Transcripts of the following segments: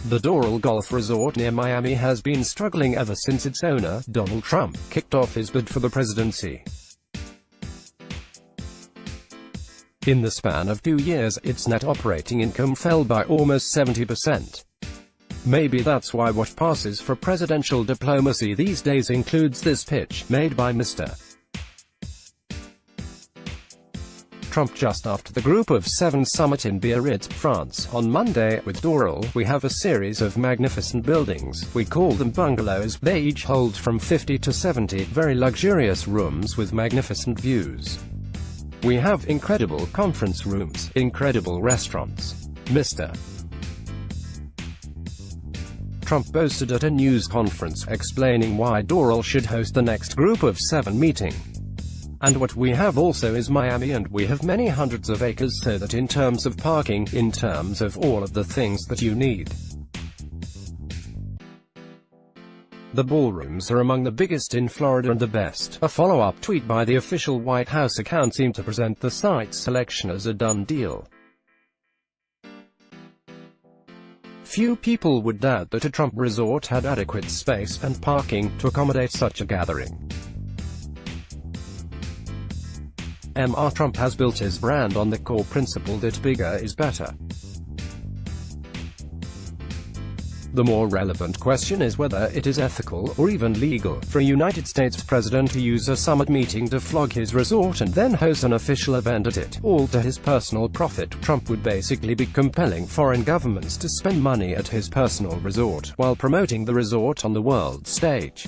The Doral Golf Resort near Miami has been struggling ever since its owner, Donald Trump, kicked off his bid for the presidency. In the span of 2 years, its net operating income fell by almost 70%. Maybe that's why what passes for presidential diplomacy these days includes this pitch, made by Mr. Trump just after the Group of Seven summit in Biarritz, France, on Monday. With Doral, we have a series of magnificent buildings. We call them bungalows. They each hold from 50 to 70 very luxurious rooms with magnificent views. We have incredible conference rooms, incredible restaurants. Mr. Trump boasted at a news conference, explaining why Doral should host the next Group of Seven meeting. And what we have also is Miami, and we have many hundreds of acres, so that in terms of parking, in terms of all of the things that you need, the ballrooms are among the biggest in Florida and the best. A follow-up tweet by the official White House account seemed to present the site's selection as a done deal. Few people would doubt that a Trump resort had adequate space and parking to accommodate such a gathering. Mr. Trump has built his brand on the core principle that bigger is better. The more relevant question is whether it is ethical, or even legal, for a United States president to use a summit meeting to flog his resort and then host an official event at it, all to his personal profit. Trump would basically be compelling foreign governments to spend money at his personal resort, while promoting the resort on the world stage.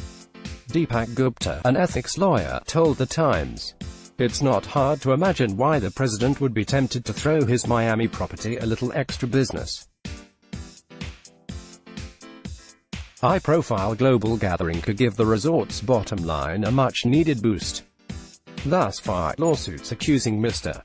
Deepak Gupta, an ethics lawyer, told The Times, "It's not hard to imagine why the president would be tempted to throw his Miami property a little extra business. High-profile global gathering could give the resort's bottom line a much-needed boost." Thus far, lawsuits accusing Mr.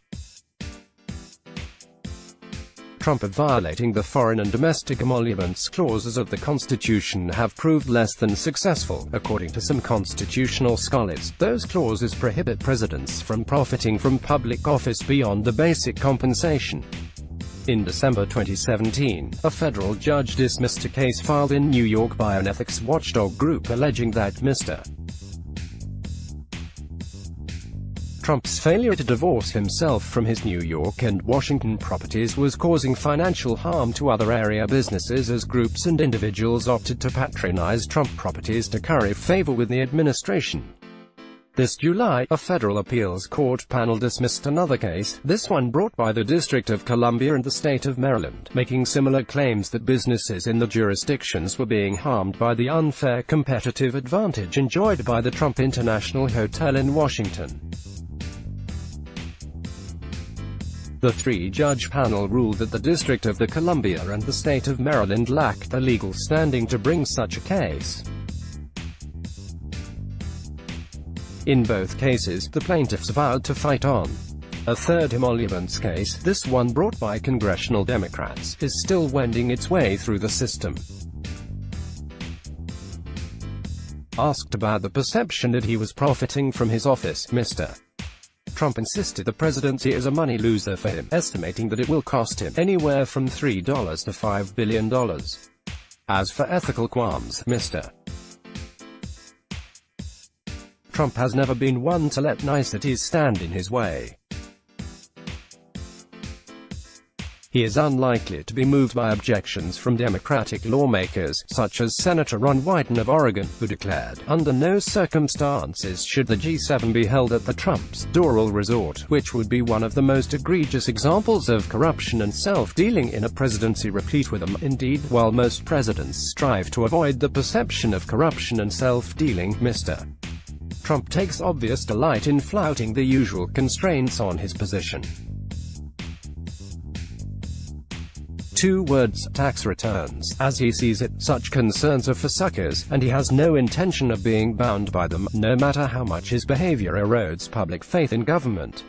Trump of violating the foreign and domestic emoluments clauses of the Constitution have proved less than successful. According to some constitutional scholars, those clauses prohibit presidents from profiting from public office beyond the basic compensation. In December 2017, a federal judge dismissed a case filed in New York by an ethics watchdog group alleging that Mr. Trump's failure to divorce himself from his New York and Washington properties was causing financial harm to other area businesses as groups and individuals opted to patronize Trump properties to curry favor with the administration. This July, a federal appeals court panel dismissed another case, this one brought by the District of Columbia and the state of Maryland, making similar claims that businesses in the jurisdictions were being harmed by the unfair competitive advantage enjoyed by the Trump International Hotel in Washington. The three-judge panel ruled that the District of Columbia and the state of Maryland lacked the legal standing to bring such a case. In both cases, the plaintiffs vowed to fight on. A third emoluments case, this one brought by congressional Democrats, is still wending its way through the system. Asked about the perception that he was profiting from his office, Mr. Trump insisted the presidency is a money loser for him, estimating that it will cost him anywhere from $3 to $5 billion. As for ethical qualms, Mr. Trump has never been one to let niceties stand in his way. He is unlikely to be moved by objections from Democratic lawmakers, such as Senator Ron Wyden of Oregon, who declared, under no circumstances should the G7 be held at the Trump's Doral Resort, which would be one of the most egregious examples of corruption and self-dealing in a presidency replete with them. Indeed, while most presidents strive to avoid the perception of corruption and self-dealing, Mr. Trump takes obvious delight in flouting the usual constraints on his position. 2 words, tax returns. As he sees it, such concerns are for suckers, and he has no intention of being bound by them, no matter how much his behavior erodes public faith in government.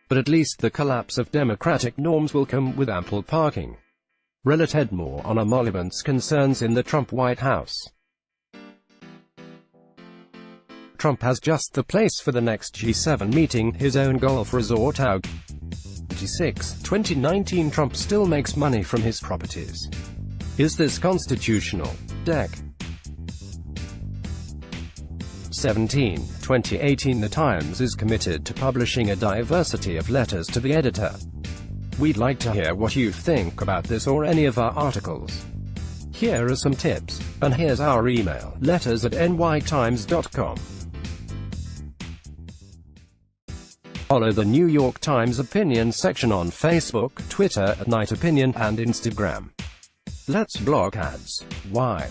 But at least the collapse of democratic norms will come with ample parking. Related more on emoluments concerns in the Trump White House. Trump has just the place for the next G7 meeting, his own golf resort. 2019 Trump still makes money from his properties. Is this constitutional? Deck. 17. 2018 The Times is committed to publishing a diversity of letters to the editor. We'd like to hear what you think about this or any of our articles. Here are some tips, and here's our email, letters@nytimes.com. Follow the New York Times opinion section on Facebook, Twitter @NightOpinion, and Instagram. Let's block ads. Why?